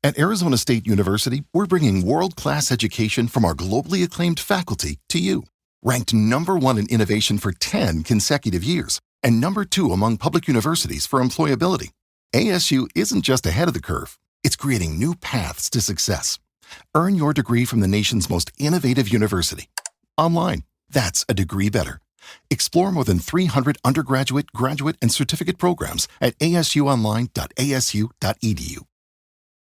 At Arizona State University, we're bringing world-class education from our globally acclaimed faculty to you. Ranked #1 in innovation for 10 consecutive years and #2 among public universities for employability. ASU isn't just ahead of the curve, it's creating new paths to success. Earn your degree from the nation's most innovative university. Online, that's a degree better. Explore more than 300 undergraduate, graduate, and certificate programs at asuonline.asu.edu.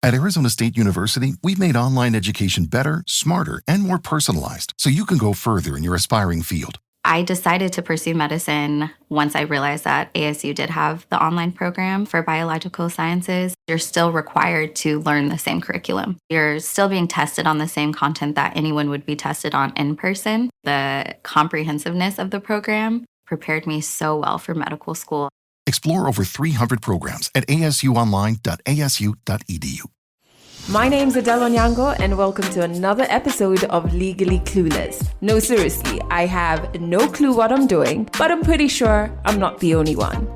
At Arizona State University, we've made online education better, smarter, and more personalized so you can go further in your aspiring field. I decided to pursue medicine once I realized that ASU did have the online program for biological sciences. You're still required to learn the same curriculum. You're still being tested on the same content that anyone would be tested on in person. The comprehensiveness of the program prepared me so well for medical school. Explore over 300 programs at asuonline.asu.edu. My name's Adele Onyango, and welcome to another episode of Legally Clueless. No, seriously, I have no clue what I'm doing, but I'm pretty sure I'm not the only one.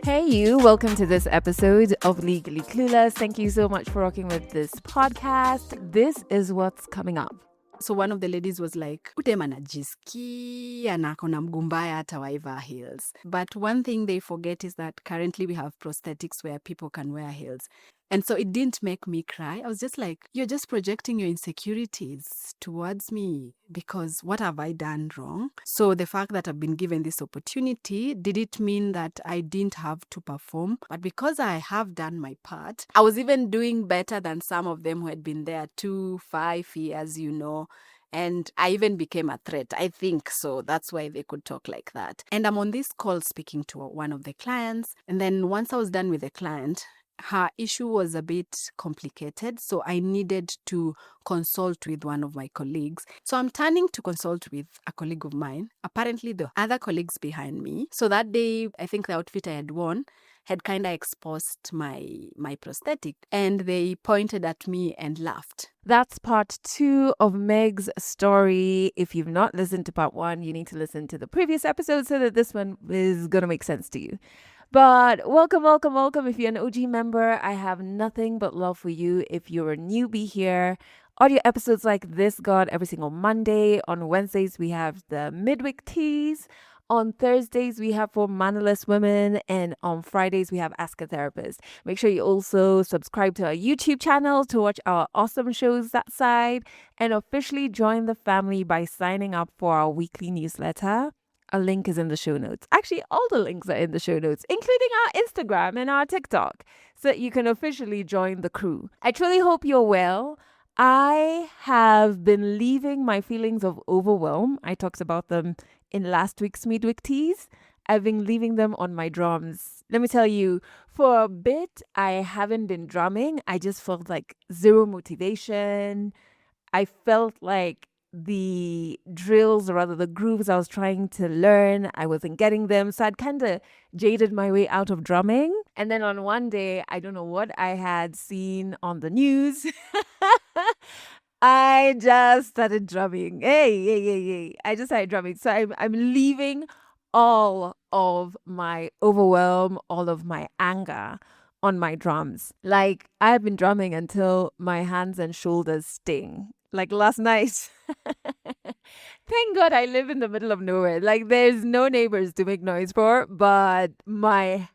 Hey you, welcome to this episode of Legally Clueless. Thank you so much for rocking with this podcast. This is what's coming up. So one of the ladies was like, udem anajisikia na akona mguu mbaya hata waivaa heels. But one thing they forget is that currently we have prosthetics where people can wear heels. And so it didn't make me cry. I was just like, you're just projecting your insecurities towards me because what have I done wrong? So the fact that I've been given this opportunity, did it mean that I didn't have to perform? But because I have done my part, I was even doing better than some of them who had been there 2-5 years, you know. And I even became a threat, I think. So that's why they could talk like that. And I'm on this call speaking to one of the clients. And then once I was done with the client, her issue was a bit complicated, so I needed to consult with one of my colleagues. So I'm turning to consult with a colleague of mine, apparently the other colleagues behind me. So that day, I think the outfit I had worn had kind of exposed my prosthetic, and they pointed at me and laughed. That's part 2 of Meg's story. If you've not listened to part 1, you need to listen to the previous episode so that this one is going to make sense to you. But welcome. If you're an OG member, I have nothing but love for you. If you're a newbie here, audio episodes like this go out every single Monday. On Wednesdays, we have the midweek teas. On Thursdays, we have For Mannerless Women. And on Fridays, we have Ask a Therapist. Make sure you also subscribe to our YouTube channel to watch our awesome shows that side. And officially join the family by signing up for our weekly newsletter. A link is in the show notes. Actually, all the links are in the show notes, including our Instagram and our TikTok, so that you can officially join the crew. I truly hope you're well. I have been leaving my feelings of overwhelm. I talked about them in last week's midweek teas. I've been leaving them on my drums. Let me tell you, for a bit, I haven't been drumming. I just felt like zero motivation. I felt like the drills, or rather the grooves I was trying to learn, I wasn't getting them. So I'd kind of jaded my way out of drumming. And then on one day, I don't know what I had seen on the news. I just started drumming. Hey. I just started drumming. So I'm leaving all of my overwhelm, all of my anger on my drums. Like, I've been drumming until my hands and shoulders sting. Like last night. Thank God I live in the middle of nowhere. Like, there's no neighbors to make noise for, but my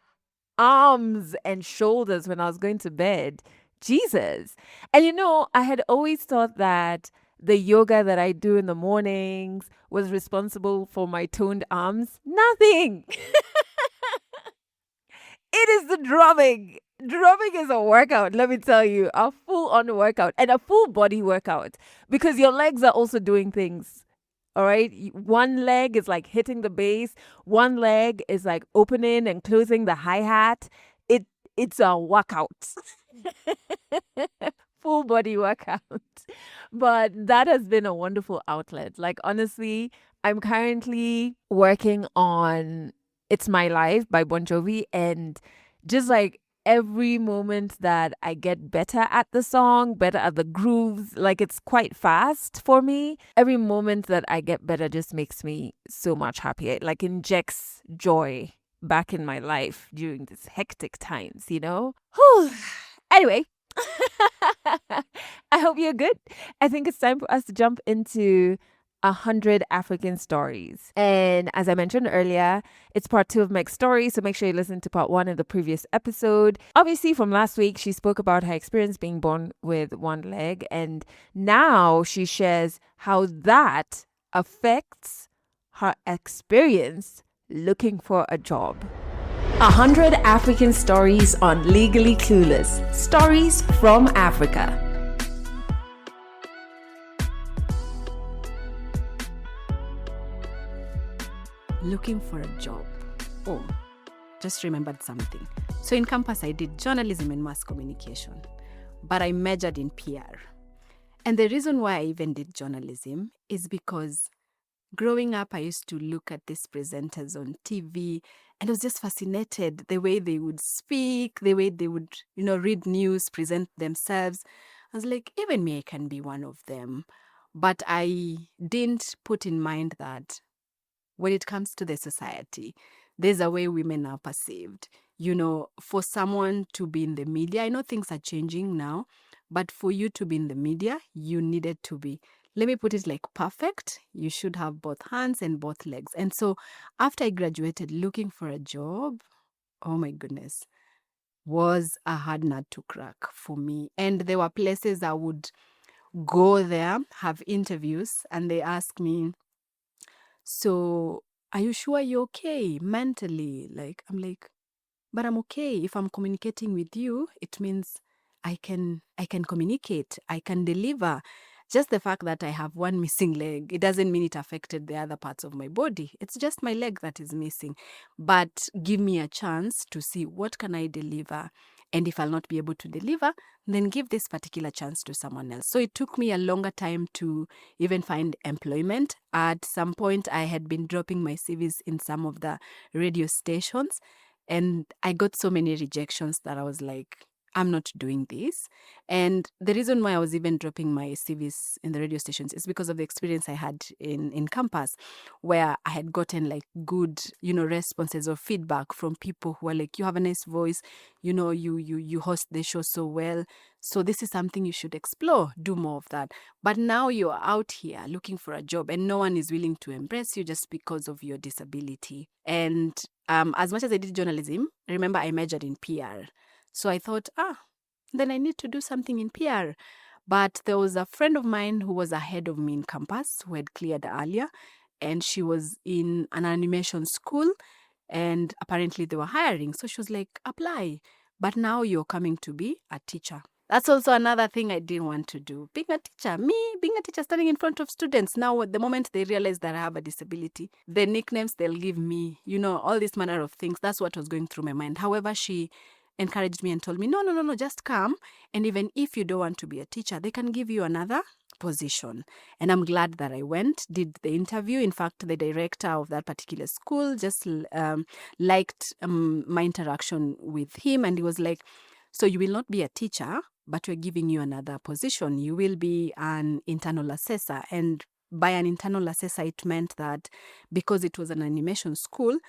arms and shoulders when I was going to bed, Jesus. And you know, I had always thought that the yoga that I do in the mornings was responsible for my toned arms. Nothing. It is the drumming. Drumming is a workout, let me tell you, a full-on workout and a full body workout, because your legs are also doing things. All right. One leg is like hitting the bass. One leg is like opening and closing the hi-hat. It's a workout. Full body workout. But that has been a wonderful outlet. Like, honestly, I'm currently working on It's My Life by Bon Jovi, and just like every moment that I get better at the song, better at the grooves, like it's quite fast for me. Every moment that I get better just makes me so much happier. It like injects joy back in my life during these hectic times, you know? Whew. Anyway, I hope you're good. I think it's time for us to jump into 100 African stories. And as I mentioned earlier, it's part 2 of Meg's story, so make sure you listen to part 1 of the previous episode. Obviously, from last week, she spoke about her experience being born with one leg, and now she shares how that affects her experience looking for a job. 100 African stories on Legally Clueless. Stories from Africa. Looking for a job. Oh, just remembered something. So in campus, I did journalism and mass communication, but I majored in PR. And the reason why I even did journalism is because growing up, I used to look at these presenters on TV, and I was just fascinated the way they would speak, the way they would, read news, present themselves. I was like, even me, I can be one of them. But I didn't put in mind that when it comes to the society, there's a way women are perceived. For someone to be in the media, I know things are changing now, but for you to be in the media, you needed to be, let me put it like perfect. You should have both hands and both legs. And so after I graduated, looking for a job, oh my goodness, was a hard nut to crack for me. And there were places I would go there, have interviews, and they ask me, so are you sure you're okay mentally? I'm like, but I'm okay. If I'm communicating with you, it means I can communicate, I can deliver. Just the fact that I have one missing leg, it doesn't mean it affected the other parts of my body. It's just my leg that is missing. But give me a chance to see what can I deliver. And if I'll not be able to deliver, then give this particular chance to someone else. So it took me a longer time to even find employment. At some point, I had been dropping my CVs in some of the radio stations, and I got so many rejections that I was like, I'm not doing this. And the reason why I was even dropping my CVs in the radio stations is because of the experience I had in campus, where I had gotten like good, responses or feedback from people who are like, you have a nice voice, you host the show so well. So this is something you should explore, do more of that. But now you're out here looking for a job and no one is willing to embrace you just because of your disability. And as much as I did journalism, remember I majored in PR. So I thought, then I need to do something in PR. But there was a friend of mine who was ahead of me in campus who had cleared earlier, and she was in an animation school, and apparently they were hiring. So she was like, apply. But now you're coming to be a teacher. That's also another thing I didn't want to do. Being a teacher, standing in front of students. Now, at the moment they realize that I have a disability, the nicknames they'll give me, all this manner of things. That's what was going through my mind. However, she encouraged me and told me, no, just come. And even if you don't want to be a teacher, they can give you another position. And I'm glad that I went, did the interview. In fact, the director of that particular school just liked my interaction with him. And he was like, so you will not be a teacher, but we're giving you another position. You will be an internal assessor. And by an internal assessor, it meant that because it was an animation school,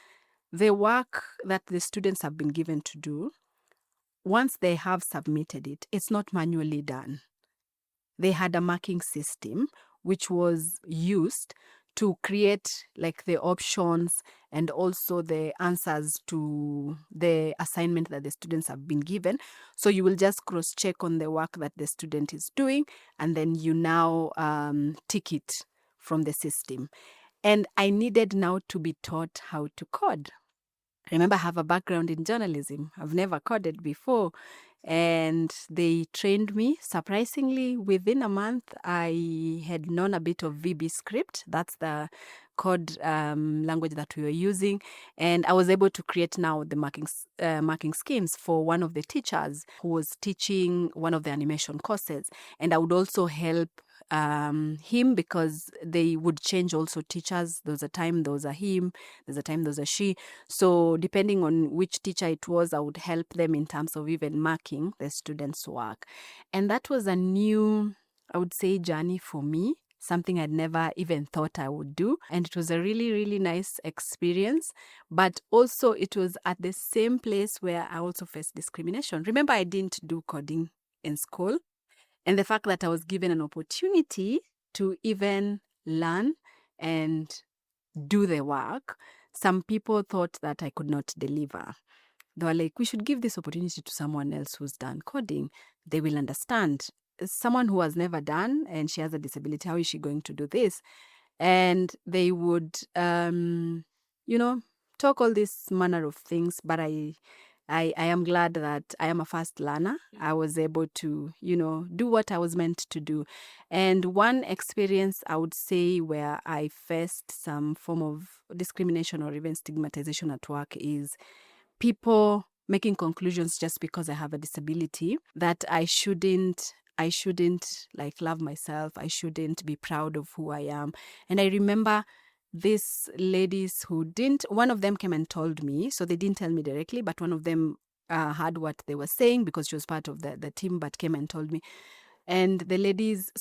the work that the students have been given to do, once they have submitted it, it's not manually done. They had a marking system which was used to create like the options and also the answers to the assignment that the students have been given. So you will just cross-check on the work that the student is doing, and then you now tick it from the system. And I needed now to be taught how to code. Remember, I have a background in journalism. I've never coded before. And they trained me. Surprisingly, within a month, I had known a bit of VB script. That's the code language that we were using. And I was able to create now the marking schemes for one of the teachers who was teaching one of the animation courses. And I would also help him because they would change also teachers. There was a time there was a him, there's a time there was a she. So depending on which teacher it was, I would help them in terms of even marking the students' work. And that was a new, I would say, journey for me. something I'd never even thought I would do. And it was a really, really nice experience. But also, it was at the same place where I also faced discrimination. Remember, I didn't do coding in school. And the fact that I was given an opportunity to even learn and do the work, some people thought that I could not deliver. They were like, we should give this opportunity to someone else who's done coding. They will understand. Someone who has never done and she has a disability, how is she going to do this? And they would, talk all this manner of things. But I am glad that I am a fast learner. I was able to, do what I was meant to do. And one experience I would say where I faced some form of discrimination or even stigmatization at work is people making conclusions just because I have a disability that I shouldn't like love myself. I shouldn't be proud of who I am. And I remember these ladies one of them came and told me, so they didn't tell me directly, but one of them heard what they were saying because she was part of the team, but came and told me. And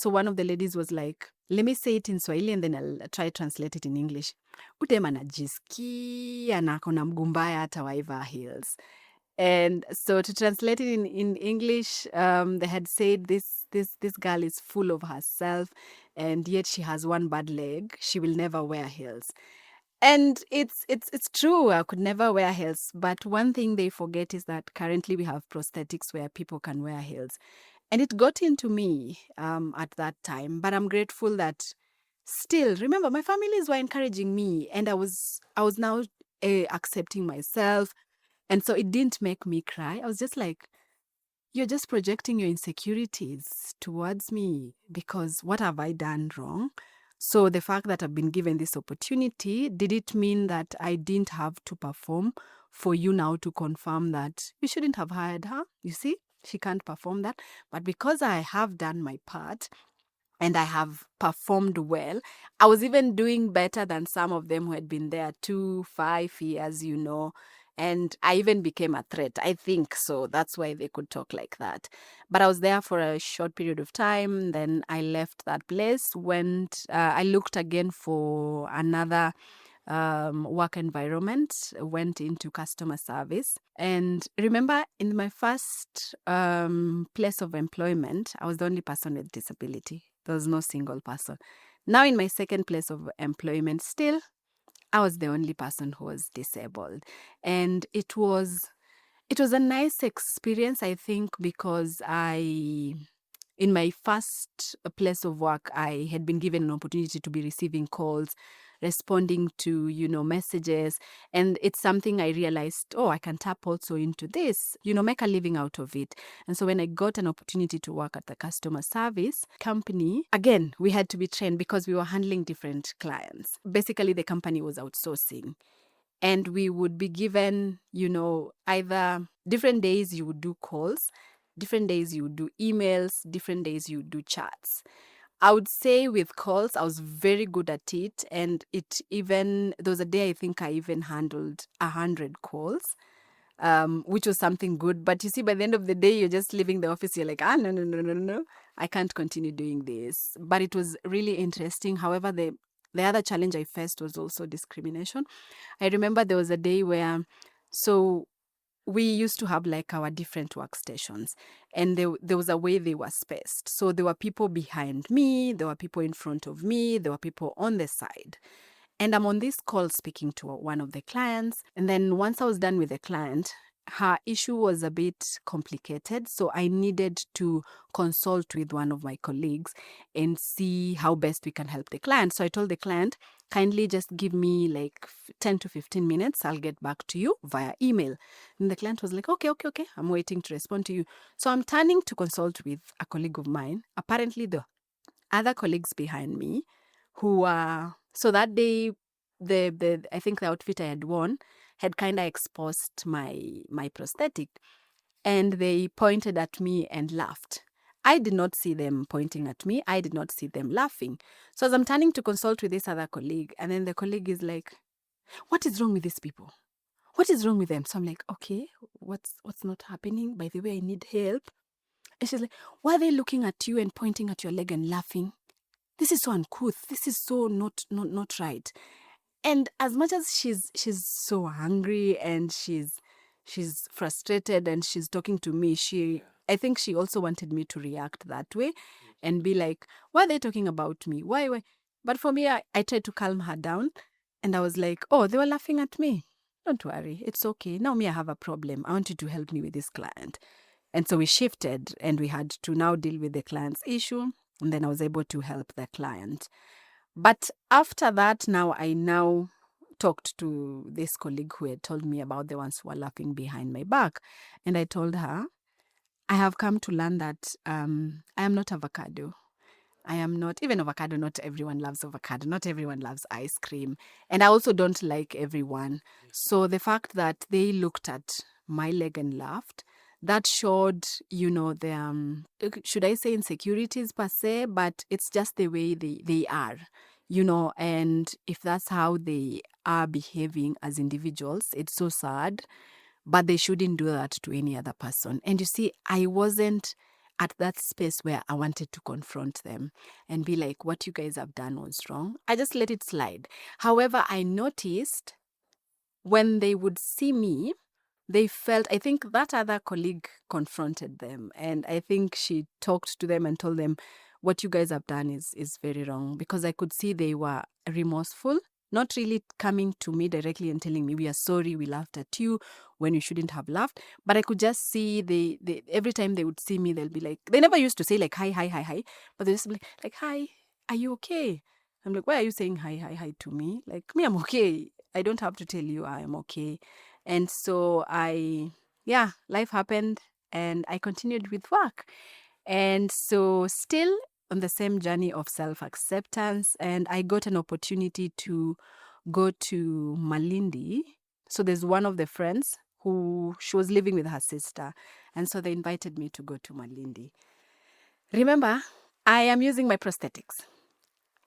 one of the ladies was like, let me say it in Swahili and then I'll try to translate it in English. Udem anajisikia na akona mguu mbaya hata waiva heels. And so to translate it in English, they had said this girl is full of herself and yet she has one bad leg. She will never wear heels. And it's true, I could never wear heels. But one thing they forget is that currently we have prosthetics where people can wear heels. And it got into me at that time. But I'm grateful that still, remember, my families were encouraging me and I was now accepting myself. And so it didn't make me cry. I was just like, you're just projecting your insecurities towards me because what have I done wrong? So the fact that I've been given this opportunity, did it mean that I didn't have to perform for you now to confirm that you shouldn't have hired her? You see, she can't perform that. But because I have done my part, and I have performed well. I was even doing better than some of them who had been there 5 years, and I even became a threat. I think so. That's why they could talk like that. But I was there for a short period of time. Then I left that place, I looked again for another work environment, went into customer service. And remember, in my first place of employment, I was the only person with disability. There was no single person. Now, in my second place of employment, still, I was the only person who was disabled. And it was a nice experience, I think, because in my first place of work, I had been given an opportunity to be receiving calls, responding to, messages. And it's something I realized, I can tap also into this, make a living out of it. And so when I got an opportunity to work at the customer service company, again, we had to be trained because we were handling different clients. Basically, the company was outsourcing. And we would be given, either different days you would do calls, different days you would do emails, different days you would do chats. I would say with calls, I was very good at it. And there was a day I think I even handled 100 calls, which was something good. But you see, by the end of the day, you're just leaving the office. You're like, no, I can't continue doing this. But it was really interesting. However, the other challenge I faced was also discrimination. I remember there was a day where, so we used to have like our different workstations and there was a way they were spaced. So there were people behind me, there were people in front of me, there were people on the side. And I'm on this call speaking to one of the clients. And then once I was done with the client, her issue was a bit complicated. So I needed to consult with one of my colleagues and see how best we can help the client. So I told the client, kindly just give me like 10 to 15 minutes. I'll get back to you via email. And the client was like, okay. I'm waiting to respond to you. So I'm turning to consult with a colleague of mine. Apparently, the other colleagues behind me who so that day, I think the outfit I had worn had kind of exposed my prosthetic, and they pointed at me and laughed. I did not see them pointing at me. I did not see them laughing. So as I'm turning to consult with this other colleague, and then the colleague is like, what is wrong with these people? What is wrong with them? So I'm like, okay, what's not happening? By the way, I need help. And she's like, why are they looking at you and pointing at your leg and laughing? this is so uncouth. This is so not right. And as much as she's so hungry and she's frustrated and she's talking to me, I think she also wanted me to react that way and be like, why are they talking about me? Why? But for me, I tried to calm her down, and I was like, oh, they were laughing at me. Don't worry, it's okay. Now me, I have a problem. I want you to help me with this client. And so we shifted and we had to now deal with the client's issue. And then I was able to help the client. But after that, I now talked to this colleague who had told me about the ones who were laughing behind my back. And I told her, I have come to learn that I am not avocado. I am not, even avocado, not everyone loves avocado. Not everyone loves ice cream. And I also don't like everyone. So the fact that they looked at my leg and laughed, that showed, the, should I say insecurities per se, but it's just the way they are, and if that's how they are behaving as individuals, it's so sad, but they shouldn't do that to any other person. And you see, I wasn't at that space where I wanted to confront them and be like, what you guys have done was wrong. I just let it slide. However, I noticed when they would see me, they felt, I think that other colleague confronted them. And I think she talked to them and told them, what you guys have done is very wrong. Because I could see they were remorseful, not really coming to me directly and telling me, we are sorry, we laughed at you when you shouldn't have laughed. But I could just see they every time they would see me, they'll be like, they never used to say like, hi, hi, hi, hi. But they just be like, hi, are you okay? I'm like, why are you saying hi, hi, hi to me? Like, me, I'm okay. I don't have to tell you I am okay. And so life happened and I continued with work. And so still on the same journey of self-acceptance, and I got an opportunity to go to Malindi. So there's one of the friends who she was living with her sister. And so they invited me to go to Malindi. Remember, I am using my prosthetics.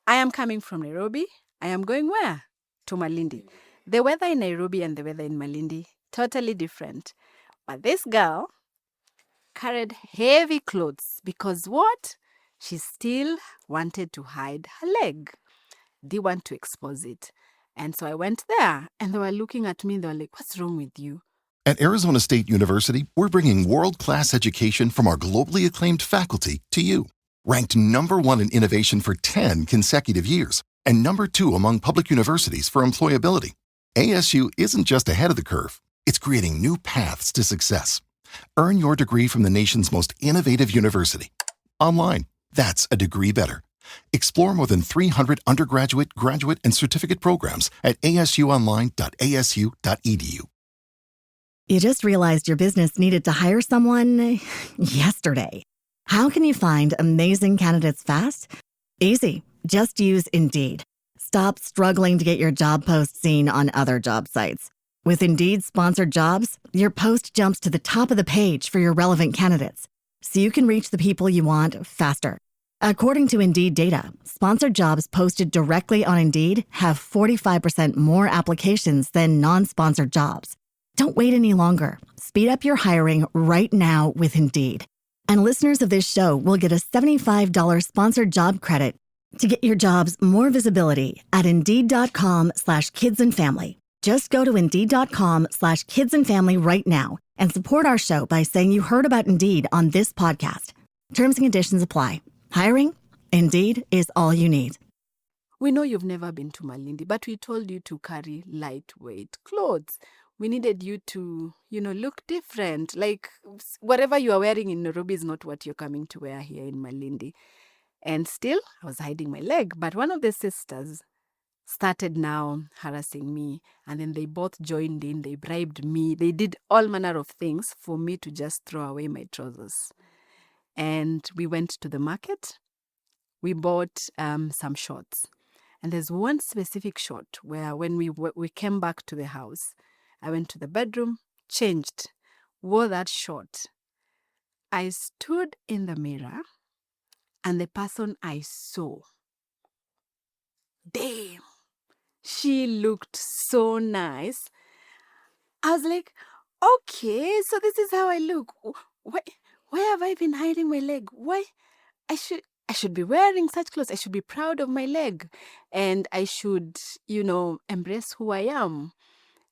I am coming from Nairobi. I am going where? To Malindi. The weather in Nairobi and the weather in Malindi, totally different. But this girl carried heavy clothes because what? She still wanted to hide her leg. Didn't want to expose it. And so I went there and they were looking at me. They were like, what's wrong with you? At Arizona State University, we're bringing world-class education from our globally acclaimed faculty to you. Ranked #1 in innovation for 10 consecutive years and #2 among public universities for employability, ASU isn't just ahead of the curve, it's creating new paths to success. Earn your degree from the nation's most innovative university. Online, that's a degree better. Explore more than 300 undergraduate, graduate, and certificate programs at asuonline.asu.edu. You just realized your business needed to hire someone yesterday. How can you find amazing candidates fast? Easy. Just use Indeed. Stop struggling to get your job post seen on other job sites. With Indeed sponsored jobs, your post jumps to the top of the page for your relevant candidates, so you can reach the people you want faster. According to Indeed data, sponsored jobs posted directly on Indeed have 45% more applications than non-sponsored jobs. Don't wait any longer. Speed up your hiring right now with Indeed. And listeners of this show will get a $75 sponsored job credit to get your jobs more visibility at Indeed.com/kidsandfamily. Just go to Indeed.com/kidsandfamily right now and support our show by saying you heard about Indeed on this podcast. Terms and conditions apply. Hiring? Indeed is all you need. We know you've never been to Malindi, but we told you to carry lightweight clothes. We needed you to, look different. Like whatever you are wearing in Nairobi is not what you're coming to wear here in Malindi. And still, I was hiding my leg. But one of the sisters started now harassing me. And then they both joined in. They bribed me. They did all manner of things for me to just throw away my trousers. And we went to the market. We bought some shorts. And there's one specific shot where when we came back to the house, I went to the bedroom, changed, wore that short. I stood in the mirror and the person I saw, damn, she looked so nice. I was like, okay, so this is how I look. Why have I been hiding my leg? Why? I I should be wearing such clothes. I should be proud of my leg. And I should, embrace who I am.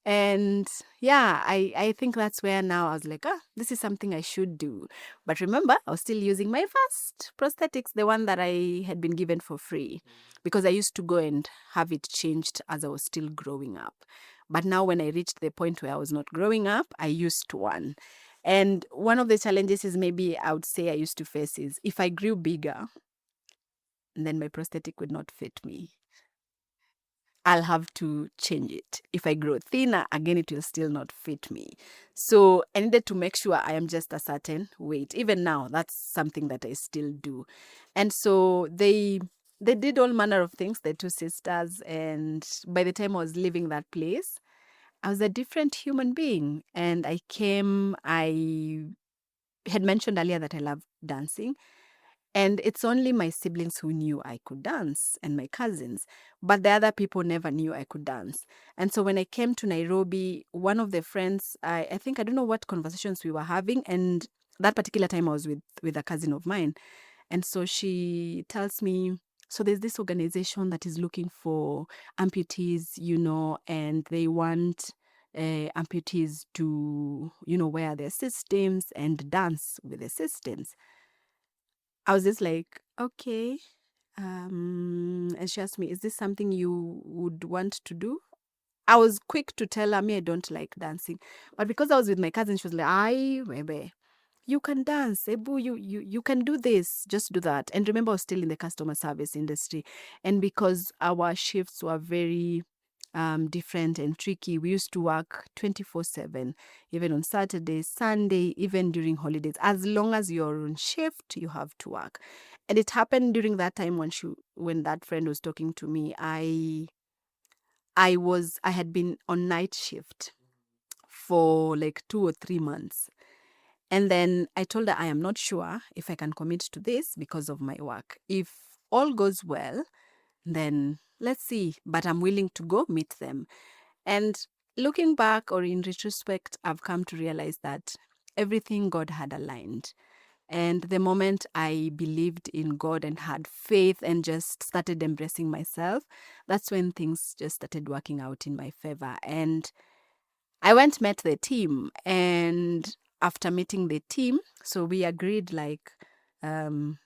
And yeah, I think that's where now I was like, this is something I should do. But remember, I was still using my first prosthetics, the one that I had been given for free, because I used to go and have it changed as I was still growing up. But now when I reached the point where I was not growing up, I used one. And one of the challenges is maybe I would say I used to face is if I grew bigger, then my prosthetic would not fit me. I'll have to change it. If I grow thinner, again, it will still not fit me. So I needed to make sure I am just a certain weight. Even now, that's something that I still do. And so they did all manner of things, the two sisters. And by the time I was leaving that place, I was a different human being. And I had mentioned earlier that I love dancing. And it's only my siblings who knew I could dance and my cousins, but the other people never knew I could dance. And so when I came to Nairobi, one of the friends, I think, I don't know what conversations we were having. And that particular time I was with a cousin of mine. And so she tells me, so there's this organization that is looking for amputees, and they want amputees to, wear their systems and dance with the systems. I was just like, okay. And she asked me, is this something you would want to do? I was quick to tell her, me, I don't like dancing. But because I was with my cousin, she was like, ay, Webe, you can dance. Ebu, you can do this. Just do that. And remember, I was still in the customer service industry. And because our shifts were very different and tricky, we used to work 24/7, even on Saturday, Sunday, even during holidays. As long as you're on shift, you have to work. And it happened during that time when that friend was talking to me. I had been on night shift for like 2 or 3 months. And then I told her I am not sure if I can commit to this because of my work. If all goes well, then let's see. But I'm willing to go meet them. And looking back or in retrospect, I've come to realize that everything God had aligned. And the moment I believed in God and had faith and just started embracing myself, that's when things just started working out in my favor. And I went met the team, and after meeting the team, so we agreed like,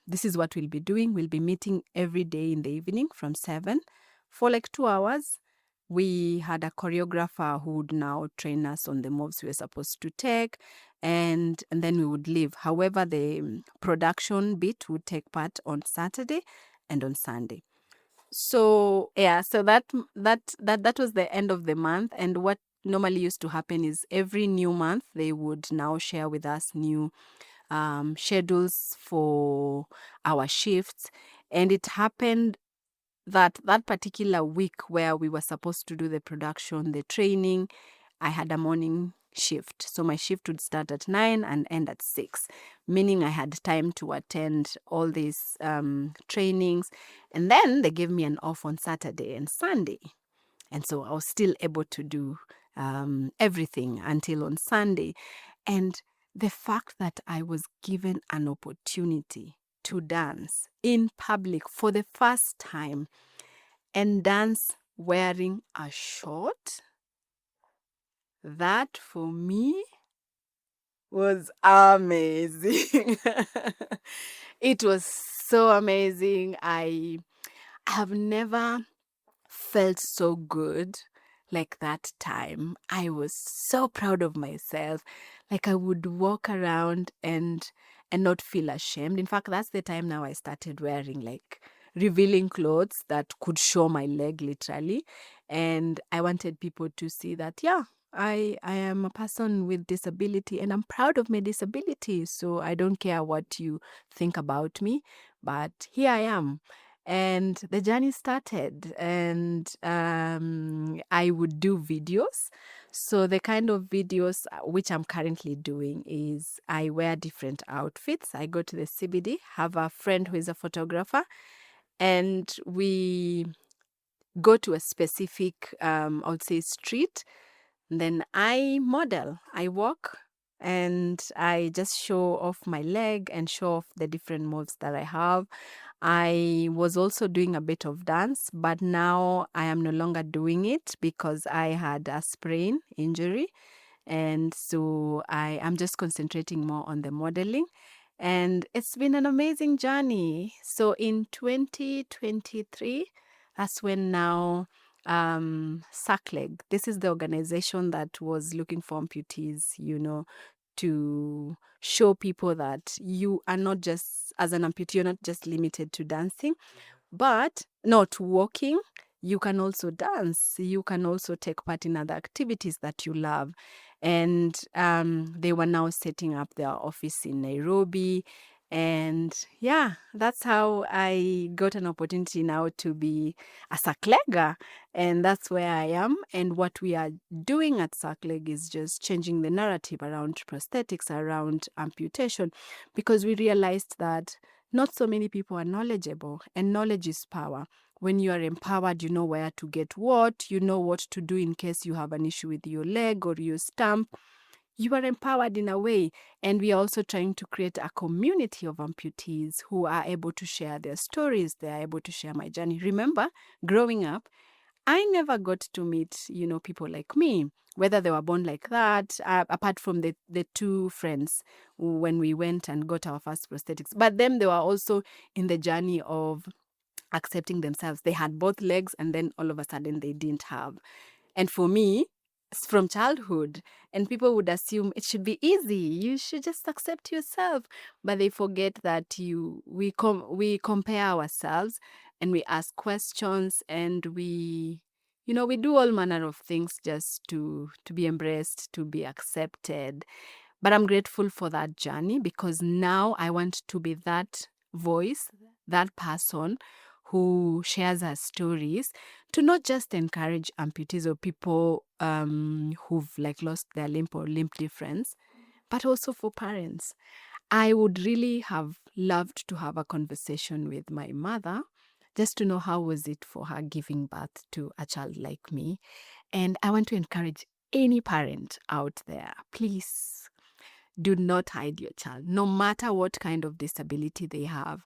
this is what we'll be doing. We'll be meeting every day in the evening from 7 for like 2 hours. We had a choreographer who would now train us on the moves we were supposed to take, and then we would leave. However, the production bit would take part on Saturday and on Sunday. So yeah, so that was the end of the month. And what normally used to happen is every new month they would now share with us new schedules for our shifts. And it happened that particular week where we were supposed to do the production, the training, I had a morning shift. So my shift would start at 9 and end at 6, meaning I had time to attend all these trainings. And then they gave me an off on Saturday and Sunday. And so I was still able to do everything until on Sunday. And the fact that I was given an opportunity to dance in public for the first time and dance wearing a short, that for me was amazing. It was so amazing. I have never felt so good like that time. I was so proud of myself. Like I would walk around and not feel ashamed. In fact, that's the time now I started wearing like revealing clothes that could show my leg literally. And I wanted people to see that, yeah, I am a person with disability and I'm proud of my disability. So I don't care what you think about me, but here I am. And the journey started, and I would do videos. So the kind of videos which I'm currently doing is I wear different outfits. I go to the CBD, have a friend who is a photographer, and we go to a specific, I would say, street. Then I model, I walk and I just show off my leg and show off the different moves that I have. I was also doing a bit of dance, but now I am no longer doing it because I had a sprain injury. And so I am just concentrating more on the modeling. And it's been an amazing journey. So in 2023, that's when now SACLEG, this is the organization that was looking for amputees, to show people that you are not just, as an amputee, you're not just limited to dancing, but not walking. You can also dance. You can also take part in other activities that you love. And they were now setting up their office in Nairobi. And yeah, that's how I got an opportunity now to be a SACLEGer. And that's where I am. And what we are doing at SACLEG is just changing the narrative around prosthetics, around amputation, because we realized that not so many people are knowledgeable, and knowledge is power. When you are empowered, you know where to get what, you know what to do in case you have an issue with your leg or your stump. You are empowered in a way. And we are also trying to create a community of amputees who are able to share their stories. They are able to share my journey. Remember, growing up, I never got to meet, people like me, whether they were born like that, apart from the two friends when we went and got our first prosthetics. But then they were also in the journey of accepting themselves. They had both legs and then all of a sudden they didn't have. And for me, it's from childhood, and people would assume it should be easy. You should just accept yourself. But they forget that we compare ourselves, and we ask questions, and we do all manner of things just to be embraced, to be accepted. But I'm grateful for that journey, because now I want to be that voice, that person who shares her stories, to not just encourage amputees or people who've lost their limb or limb difference, but also for parents. I would really have loved to have a conversation with my mother, just to know how was it for her giving birth to a child like me. And I want to encourage any parent out there, please do not hide your child, no matter what kind of disability they have.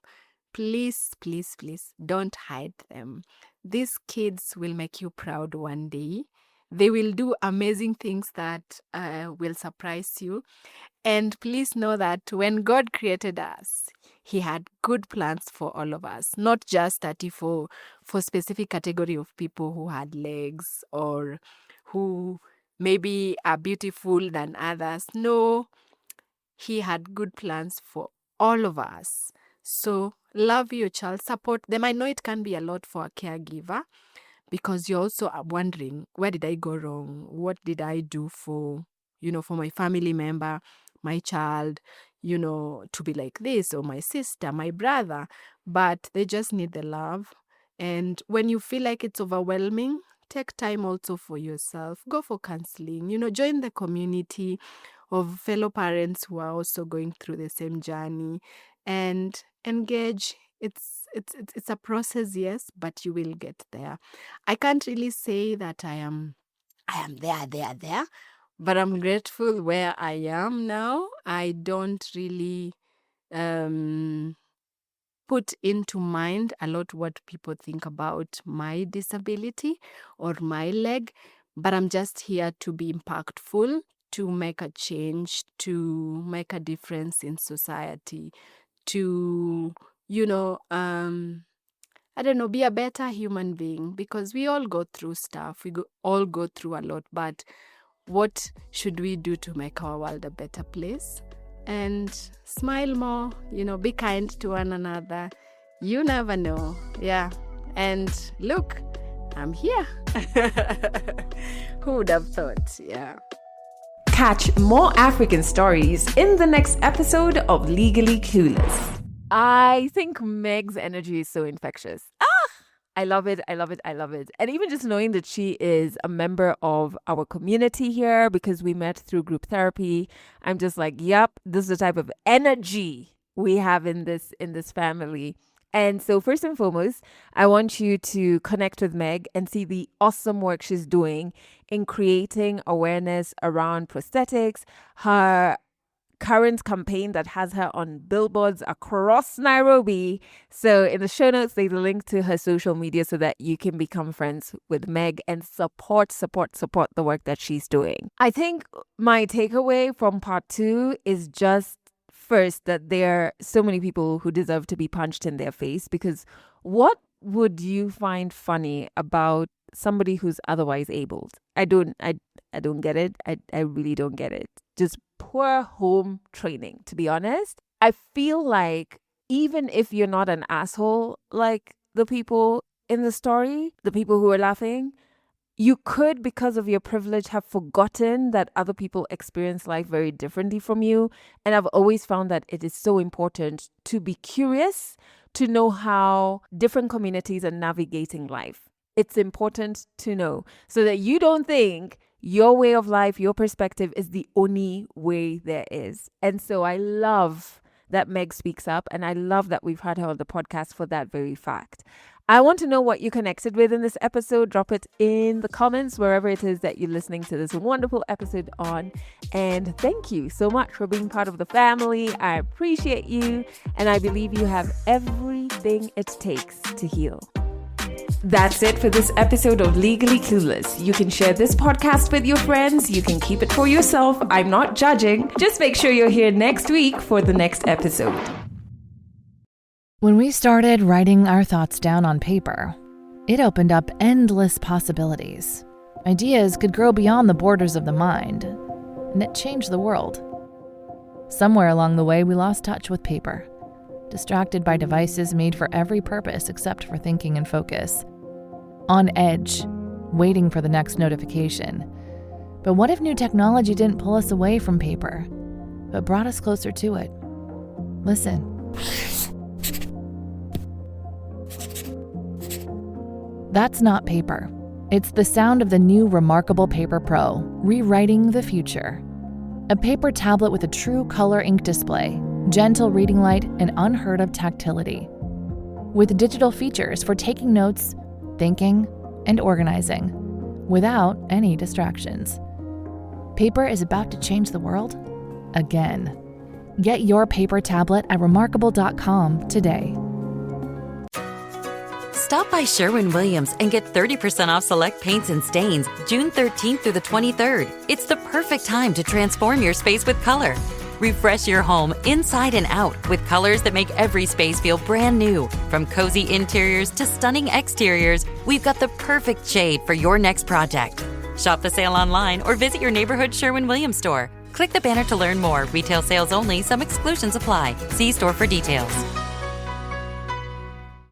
Please, please, please don't hide them. These kids will make you proud one day. They will do amazing things that will surprise you. And please know that when God created us, He had good plans for all of us, not just that for specific category of people who had legs or who maybe are beautiful than others. No, He had good plans for all of us. So love your child, support them. I know it can be a lot for a caregiver, because you're also wondering, where did I go wrong? What did I do for my family member, my child, to be like this, or my sister, my brother? But they just need the love. And when you feel like it's overwhelming, take time also for yourself. Go for counseling, join the community of fellow parents who are also going through the same journey, and engage. It's a process, yes, but you will get there. I can't really say that I am there, but I'm grateful where I am now. I don't really put into mind a lot what people think about my disability or my leg, but I'm just here to be impactful, to make a change, to make a difference in society, to, I don't know, be a better human being, because we all go through stuff. All go through a lot, but what should we do to make our world a better place? And smile more, be kind to one another. You never know. Yeah. And look, I'm here. Who would have thought? Yeah. Catch more African stories in the next episode of Legally Clueless. I think Meg's energy is so infectious. I love it. I love it. I love it. And even just knowing that she is a member of our community here, because we met through group therapy, I'm just like, yep, this is the type of energy we have in this family. And so first and foremost, I want you to connect with Meg and see the awesome work she's doing in creating awareness around prosthetics. Her current campaign that has her on billboards across Nairobi. So in the show notes, there's a link to her social media so that you can become friends with Meg and support the work that she's doing. I think my takeaway from part 2 is just first that there are so many people who deserve to be punched in their face, because what would you find funny about somebody who's otherwise abled? I don't get it. I really don't get it. Just poor home training, to be honest. I feel like even if you're not an asshole like the people in the story, the people who are laughing, you could, because of your privilege, have forgotten that other people experience life very differently from you. And I've always found that it is so important to be curious, to know how different communities are navigating life. It's important to know so that you don't think your way of life, your perspective is the only way there is. And so I love that Meg speaks up, and I love that we've had her on the podcast for that very fact. I want to know what you connected with in this episode. Drop it in the comments wherever it is that you're listening to this wonderful episode on. And thank you so much for being part of the family. I appreciate you, and I believe you have everything it takes to heal. That's it for this episode of Legally Clueless. You can share this podcast with your friends. You can keep it for yourself. I'm not judging. Just make sure you're here next week for the next episode. When we started writing our thoughts down on paper, it opened up endless possibilities. Ideas could grow beyond the borders of the mind, and it changed the world. Somewhere along the way, we lost touch with paper, distracted by devices made for every purpose except for thinking and focus. On edge, waiting for the next notification. But what if new technology didn't pull us away from paper, but brought us closer to it? Listen. That's not paper. It's the sound of the new Remarkable Paper Pro, rewriting the future. A paper tablet with a true color ink display, gentle reading light, and unheard of tactility. With digital features for taking notes, thinking, and organizing, without any distractions. Paper is about to change the world again. Get your paper tablet at remarkable.com today. Stop by Sherwin-Williams and get 30% off select paints and stains June 13th through the 23rd. It's the perfect time to transform your space with color. Refresh your home inside and out with colors that make every space feel brand new. From cozy interiors to stunning exteriors, we've got the perfect shade for your next project. Shop the sale online or visit your neighborhood Sherwin-Williams store. Click the banner to learn more. Retail sales only. Some exclusions apply. See store for details.